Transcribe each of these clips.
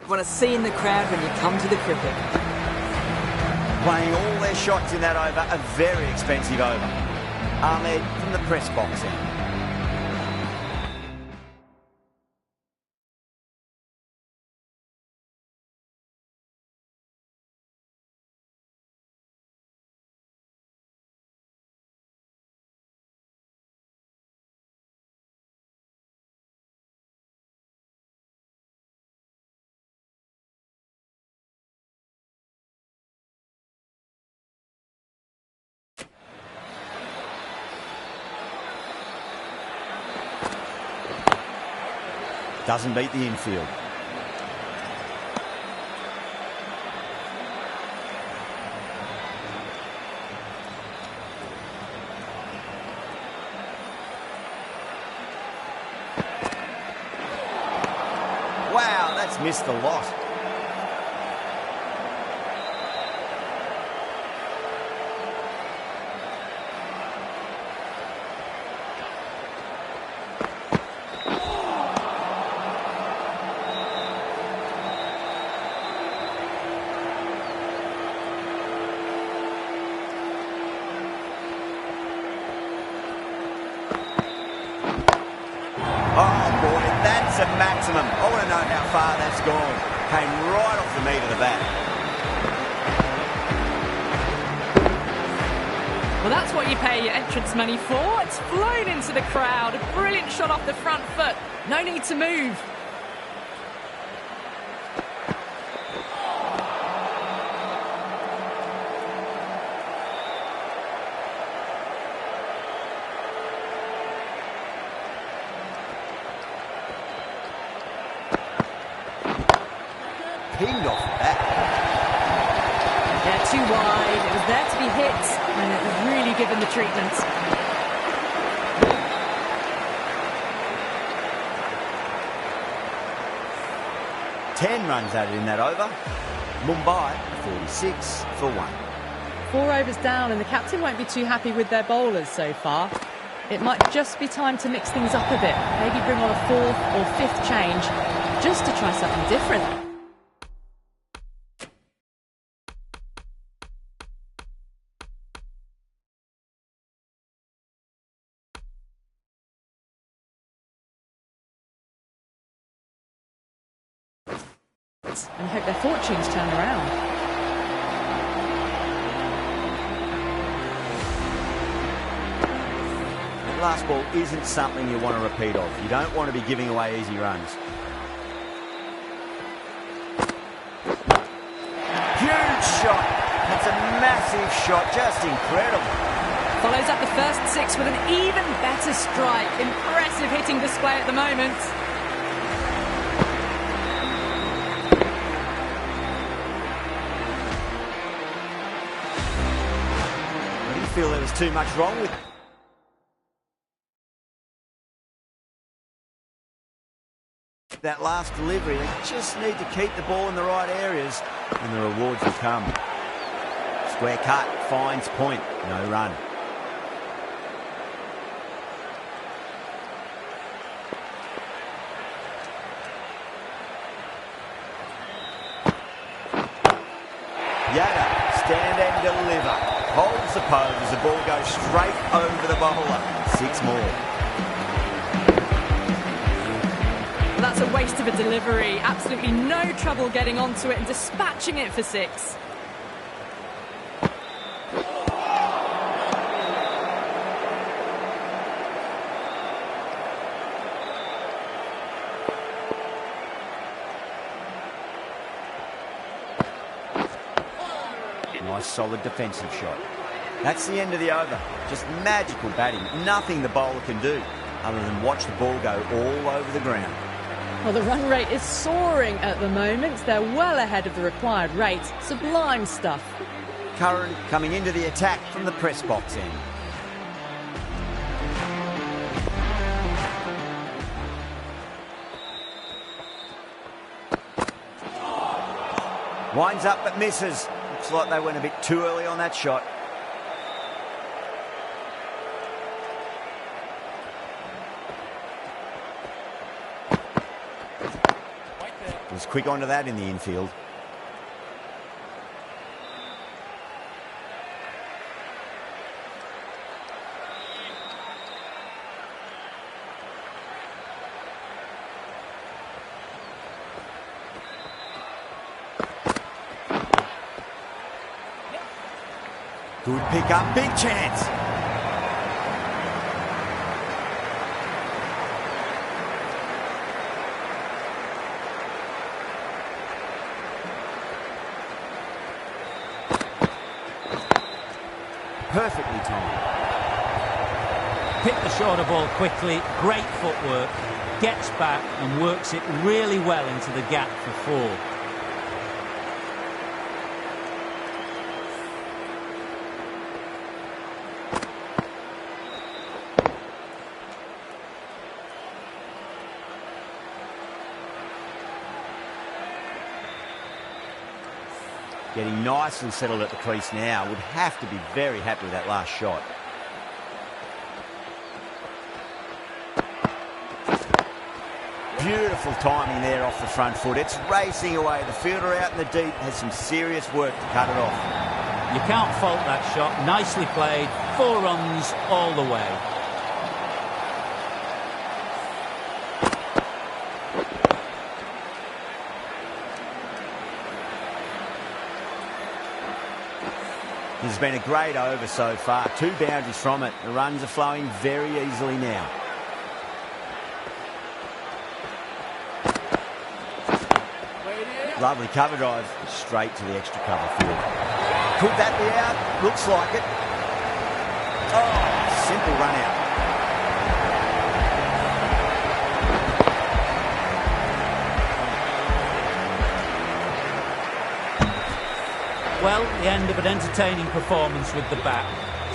Want to see in the crowd when you come to the cricket. Playing all their shots in that over, a very expensive over. Ahmed from the press box end. Doesn't beat the infield. Wow, that's missed a lot. A maximum. I want to know how far that's gone. Came right off the meat of the bat. Well, that's what you pay your entrance money for. It's flown into the crowd. A brilliant shot off the front foot. No need to move. Pinged off the bat. Yeah, too wide. It was there to be hit, and it was really given the treatment. Ten runs added in that over. Mumbai 46 for 1. 4 overs down, and the captain won't be too happy with their bowlers so far. It might just be time to mix things up a bit. Maybe bring on a 4th or 5th change, just to try something different. And hope their fortunes turn around. The last ball isn't something you want to repeat of. You don't want to be giving away easy runs. Huge shot. That's a massive shot. Just incredible. Follows up the first 6 with an even better strike. Impressive hitting display at the moment. I feel there was too much wrong with that last delivery. They just need to keep the ball in the right areas and the rewards will come. Square cut, finds point, no run. Yada, stand and deliver. Holds the pose as the ball goes straight over the bowler. 6 more. Well, that's a waste of a delivery. Absolutely no trouble getting onto it and dispatching it for 6. Nice solid defensive shot. That's the end of the over. Just magical batting. Nothing the bowler can do other than watch the ball go all over the ground. Well, the run rate is soaring at the moment. They're well ahead of the required rate. Sublime stuff. Curran coming into the attack from the press box end. Winds up but misses. Looks like they went a bit too early on that shot. Was quick onto that in the infield. Good pick up, big chance. Perfectly timed. Picked the shorter ball quickly, great footwork, gets back and works it really well into the gap for 4. Getting nicely settled at the crease now. Would have to be very happy with that last shot. Beautiful timing there off the front foot. It's racing away. The fielder out in the deep has some serious work to cut it off. You can't fault that shot. Nicely played. 4 runs all the way. This has been a great over so far. 2 boundaries from it. The runs are flowing very easily now. Lovely cover drive straight to the extra cover field. Could that be out? Looks like it. Oh, simple run out. Well, the end of an entertaining performance with the bat.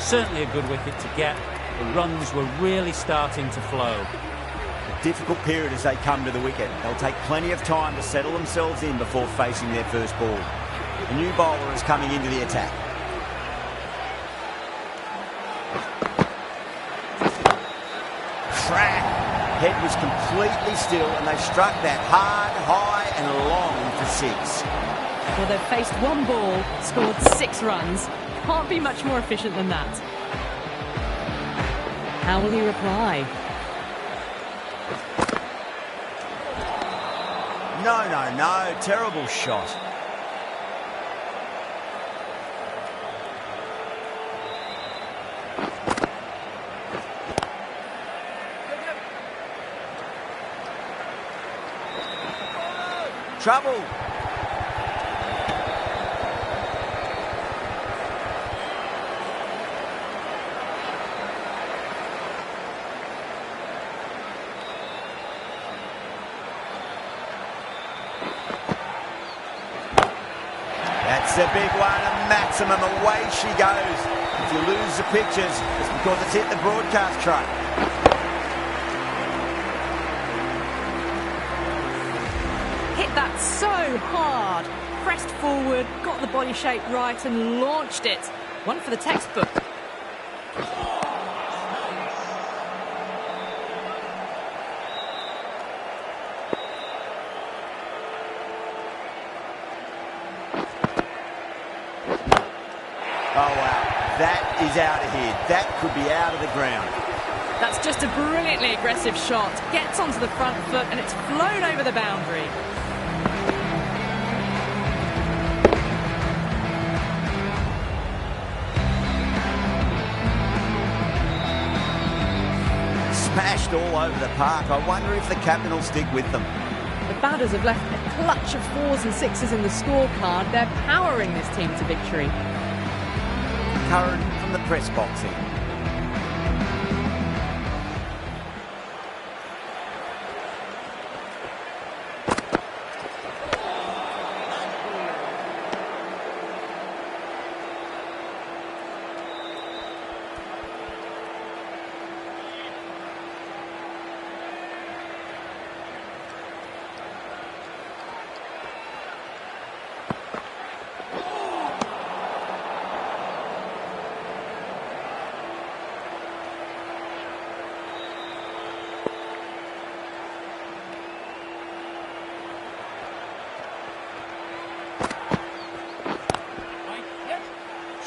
Certainly a good wicket to get. The runs were really starting to flow. A difficult period as they come to the wicket. They'll take plenty of time to settle themselves in before facing their first ball. A new bowler is coming into the attack. Crack! Head was completely still and they struck that hard, high and long for 6. Well, they've faced 1 ball, scored 6 runs. Can't be much more efficient than that. How will he reply? No. Terrible shot. Trouble. That's a big one, a maximum. Away she goes. If you lose the pictures, it's because it's hit the broadcast truck. Hit that so hard. Pressed forward, got the body shape right and launched it. One for the textbook. Oh, wow. That is out of here. That could be out of the ground. That's just a brilliantly aggressive shot. Gets onto the front foot and it's flown over the boundary. Smashed all over the park. I wonder if the captain will stick with them. The batters have left a clutch of 4s and 6s in the scorecard. They're powering this team to victory. Curran from the press boxing.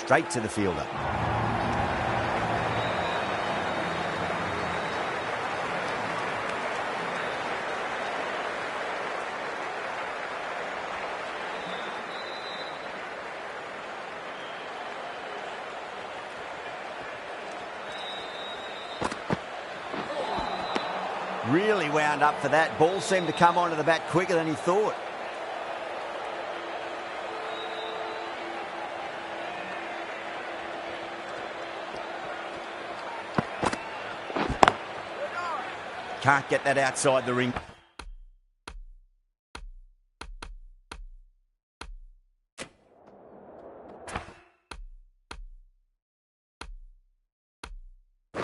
straight to the fielder. Really wound up for that. Ball seemed to come onto the bat quicker than he thought. Can't get that outside the ring.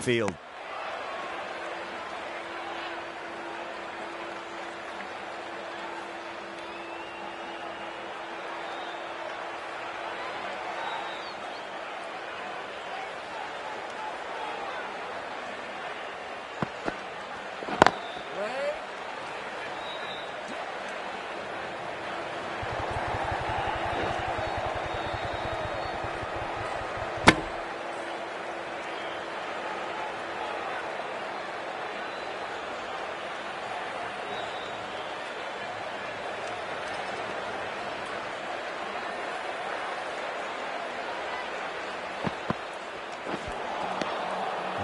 Field.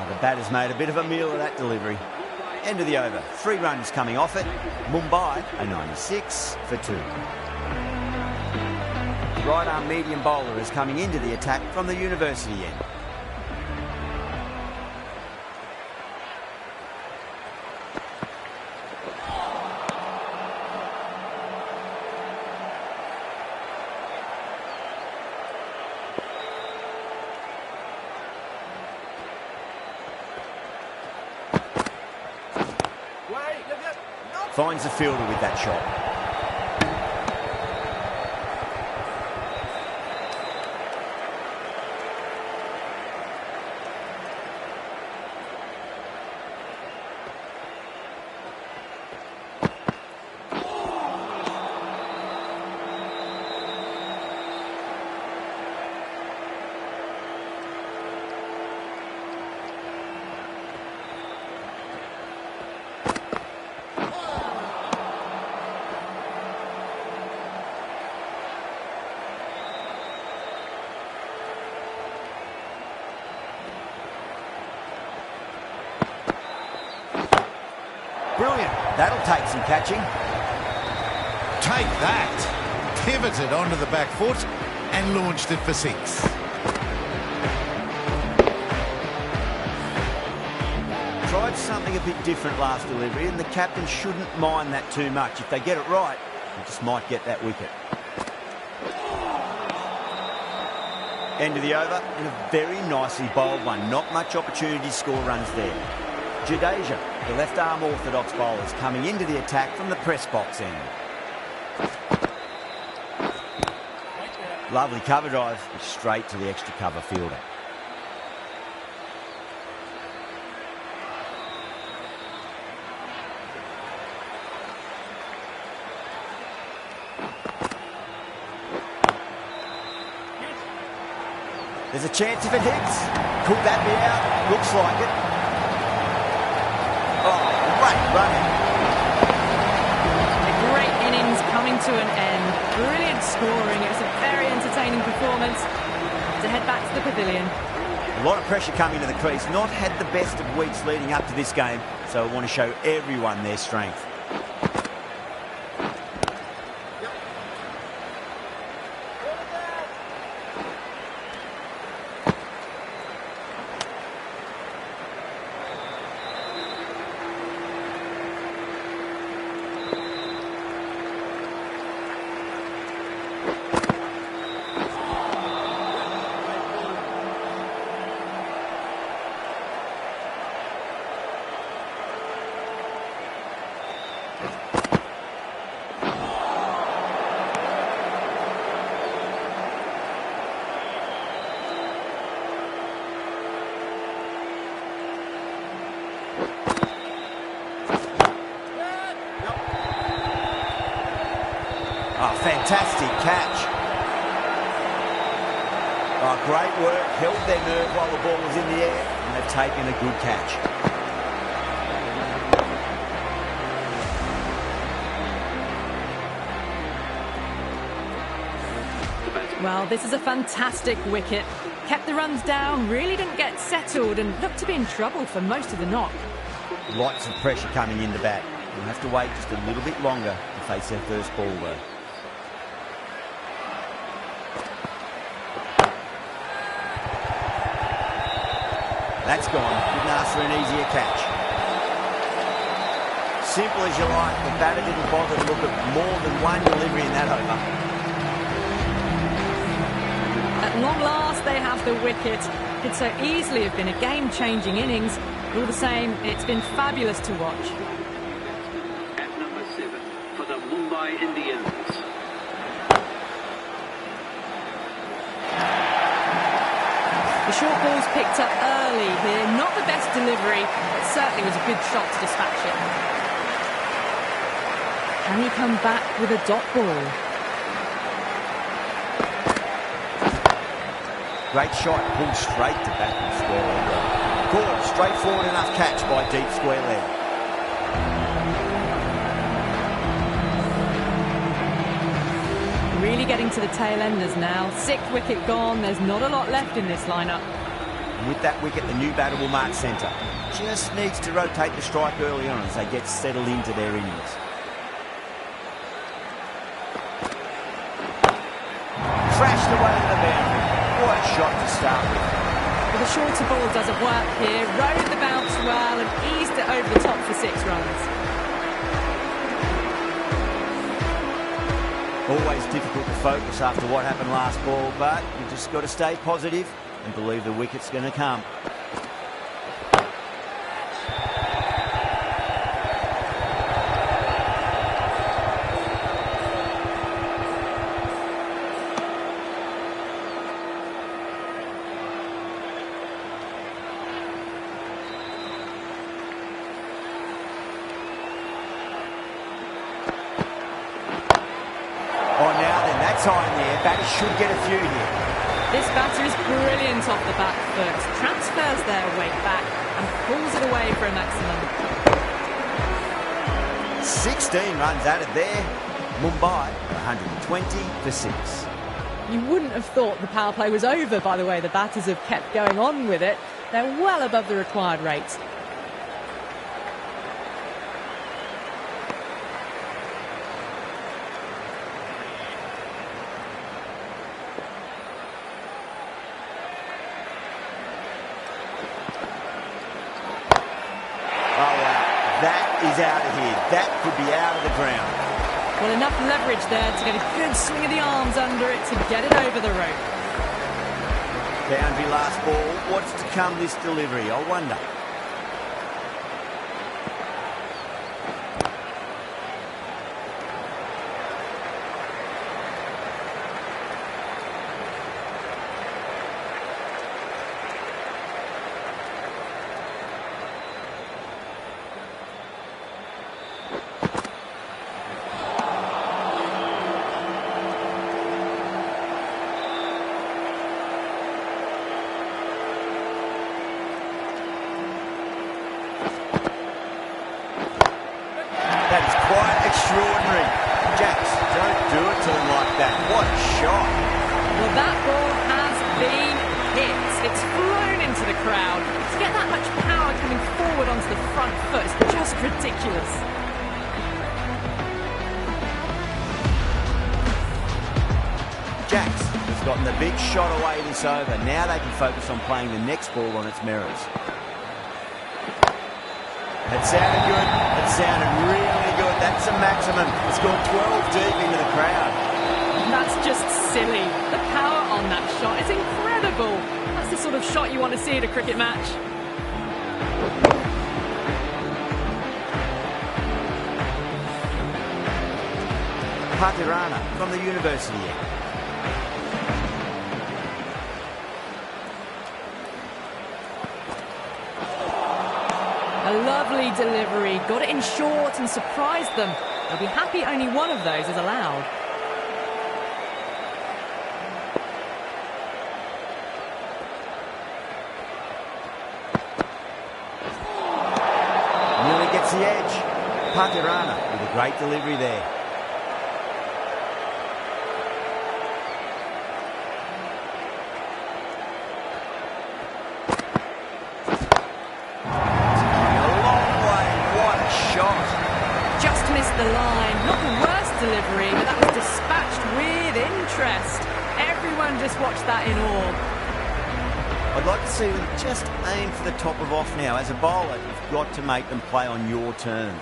The batter's made a bit of a meal of that delivery. End of the over. 3 runs coming off it. Mumbai a 96 for 2. Right arm medium bowler is coming into the attack from the university end. Finds the fielder with that shot. Brilliant. That'll take some catching. Take that. Pivoted onto the back foot and launched it for 6. Tried something a bit different last delivery, and the captain shouldn't mind that too much. If they get it right, they just might get that wicket. End of the over, and a very nicely bowled one. Not much opportunity to score runs there. Jadeja, the left-arm orthodox bowler, is coming into the attack from the press box end. Lovely cover drive, straight to the extra cover fielder. There's a chance if it hits. Could that be out? Looks like it. Oh, great running. A great innings coming to an end. Brilliant scoring. It was a very entertaining performance. To head back to the pavilion. A lot of pressure coming to the crease. Not had the best of weeks leading up to this game, so I want to show everyone their strength. Oh, fantastic catch. Oh, great work. Held their nerve while the ball was in the air, and they've taken a good catch. Well, this is a fantastic wicket. Kept the runs down, really didn't get settled, and looked to be in trouble for most of the knock. Lots of pressure coming in the bat. We'll have to wait just a little bit longer to face their first ball, though. That's gone. Didn't ask for an easier catch. Simple as you like. The batter didn't bother to look at more than one delivery in that over. At long last, they have the wicket. Could so easily have been a game-changing innings. All the same, it's been fabulous to watch. At number 7 for the Mumbai Indians. The short ball's picked up early here. Not the best delivery, but certainly was a good shot to dispatch it. Can he come back with a dot ball? Great shot, pulled straight to back and square leg. Good, straightforward enough catch by deep square leg. Really getting to the tail enders now. 6th wicket gone, there's not a lot left in this lineup. And with that wicket, the new batter will mark centre. Just needs to rotate the strike early on as they get settled into their innings. Crashed away to the boundary. What a shot to start with. But the shorter ball doesn't work here. Rode the bounce well and eased it over the top for 6 runs. Always difficult to focus after what happened last ball, but you just got to stay positive and believe the wicket's going to come. Time there, batters should get a few here. This batter is brilliant off the back foot, transfers their weight back and pulls it away for a maximum. 16 runs added there. Mumbai 120 for 6. You wouldn't have thought the power play was over by the way the batters have kept going on with it. They're well above the required rate. Out of here. That could be out of the ground. Well, enough leverage there to get a good swing of the arms under it to get it over the rope. Boundary last ball. What's to come this delivery? I wonder. Extraordinary. Jacks, don't do it to them like that. What a shot. Well, that ball has been hit. It's flown into the crowd. To get that much power coming forward onto the front foot is just ridiculous. Jacks has gotten the big shot away this over. Now they can focus on playing the next ball on its merits. It sounded good. It sounded really good. That's a maximum. It's gone 12 deep into the crowd. That's just silly. The power on that shot is incredible. That's the sort of shot you want to see at a cricket match. Patirana from the University end. A lovely delivery, got it in short and surprised them. They'll be happy only one of those is allowed. gets the edge. Patirana with a great delivery there. A long way, what a shot. Just missed the line. Not the worst delivery, but that was dispatched with interest. Everyone just watched that in awe. I'd like to see them just aim for the top of off now. As a bowler, you've got to make them play on your terms.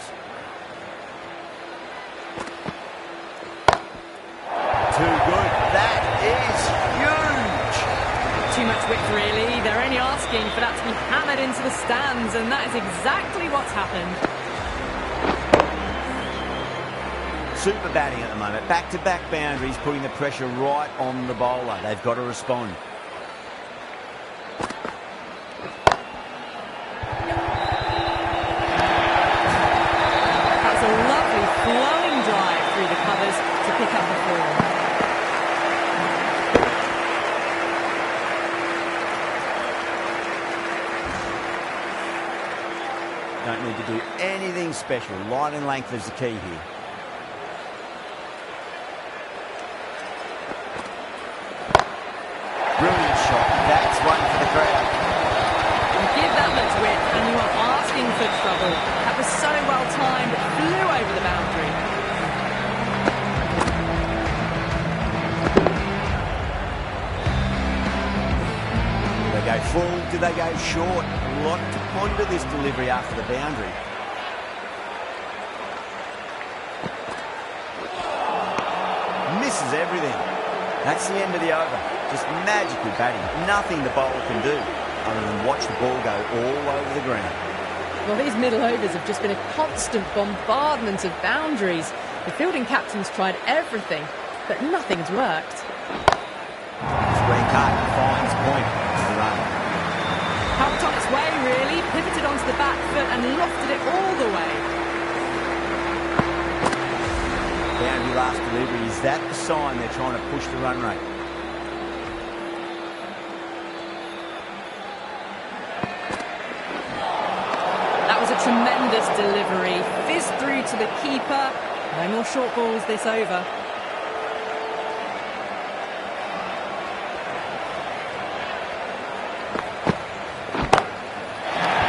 Too good. That is huge. Too much width, really. They're only asking for that to be hammered into the stands, and that is exactly what's happened. Super batting at the moment. Back-to-back boundaries, putting the pressure right on the bowler. They've got to respond. That's a lovely flowing drive through the covers to pick up the ball. Don't need to do anything special. Line and length is the key here. Brilliant shot. That's one for the crowd. You give that much width and you are asking for trouble. That was so well timed, it flew over the boundary. Do they go full? Do they go short? A lot to ponder this delivery after the boundary. Misses everything. That's the end of the over. Just magical batting. Nothing the bowler can do other than watch the ball go all over the ground. Well, these middle overs have just been a constant bombardment of boundaries. The fielding captain's tried everything, but nothing's worked. Square cut finds point for the run. Helped on its way, really. Pivoted onto the back foot and lofted it all the way. Boundary last delivery. Is that the sign they're trying to push the run rate? That was a tremendous delivery. Fizzed through to the keeper. No more short balls this over.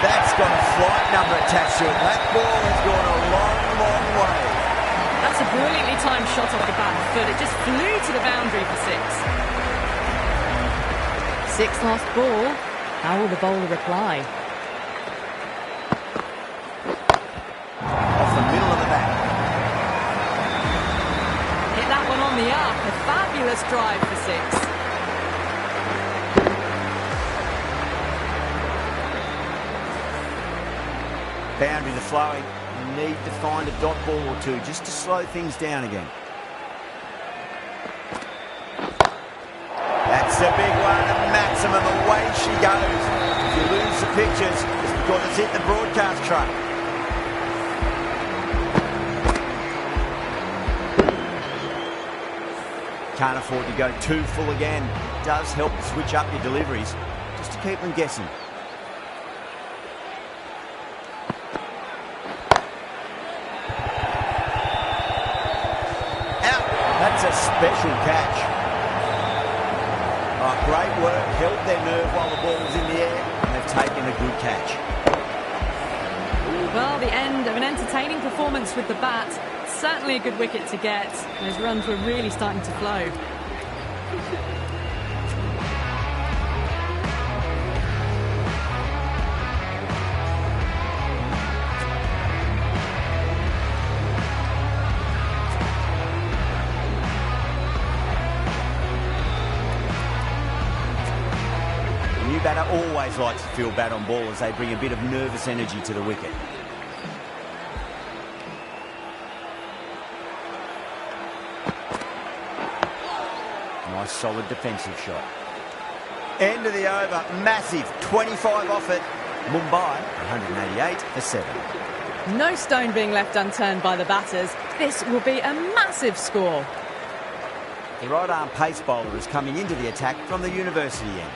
That's got a flight number attached to it. That ball has gone a long, long way. That's a brilliantly timed shot off the back foot. It just flew to the boundary for six. Sixth last ball. How will the bowler reply? Off the middle of the bat. Hit that one on the up. A fabulous drive for six. Boundaries are flowing. You need to find a dot ball or two just to slow things down again. That's a big one, a maximum. Away she goes. If you lose the pictures, it's because it's hit the broadcast truck. Can't afford to go too full again. It does help to switch up your deliveries just to keep them guessing. That's a special catch. Oh, great work, held their nerve while the ball was in the air, and they've taken a good catch. Well, the end of an entertaining performance with the bat. Certainly a good wicket to get. Those runs were really starting to flow. Batter always likes to feel bat on ball as they bring a bit of nervous energy to the wicket. Nice solid defensive shot. End of the over, massive, 25 off it. Mumbai 188 for 7. No stone being left unturned by the batters. This will be a massive score. The right arm pace bowler is coming into the attack from the university end.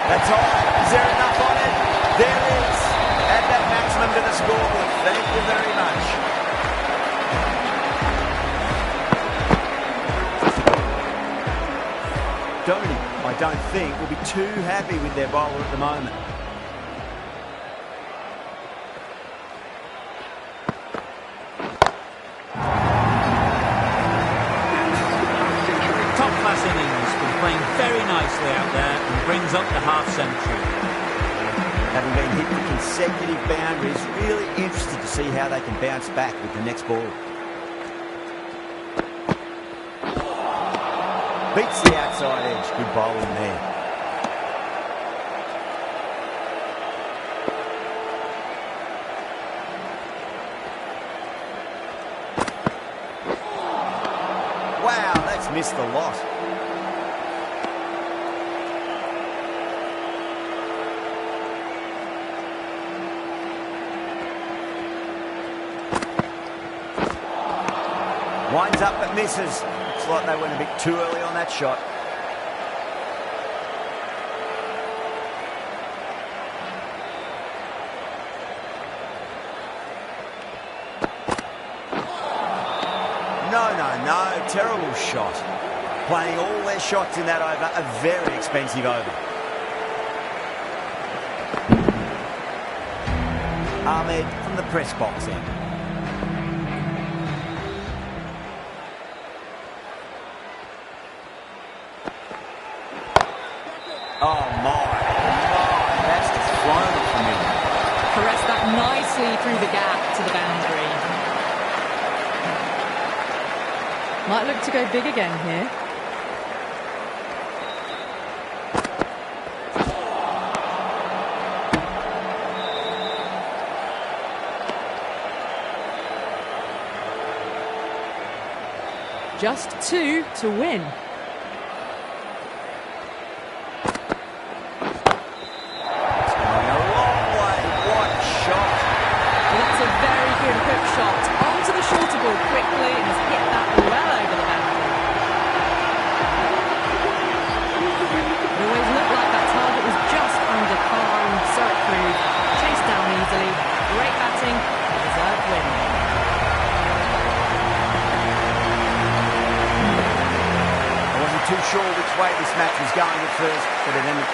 That's all. Is there enough on it? There is. Add that maximum to the scoreboard. Thank you very much. Dhoni, I don't think, will be too happy with their bowler at the moment. Top-class innings, been playing very nicely out there and brings up the half-century. Having been hit with consecutive boundaries, really interested to see how they can bounce back with the next ball. Beats the outside edge. Good bowling there. Wow, that's missed the lot. Winds up but misses. Looks like they went a bit too early on that shot. No. Terrible shot. Playing all their shots in that over, a very expensive over. Ahmed from the press box end. Oh my, that's just flown it from him. Caressed that nicely through the gap to the boundary. Might look to go big again here. Just 2 to win. Hook shot onto the shorter ball quickly and has hit that well over the boundary. It always looked like that target was just under par, and so it proved. Chased down easily, great batting, a deserved win. I wasn't too sure which way this match was going at first, but it ended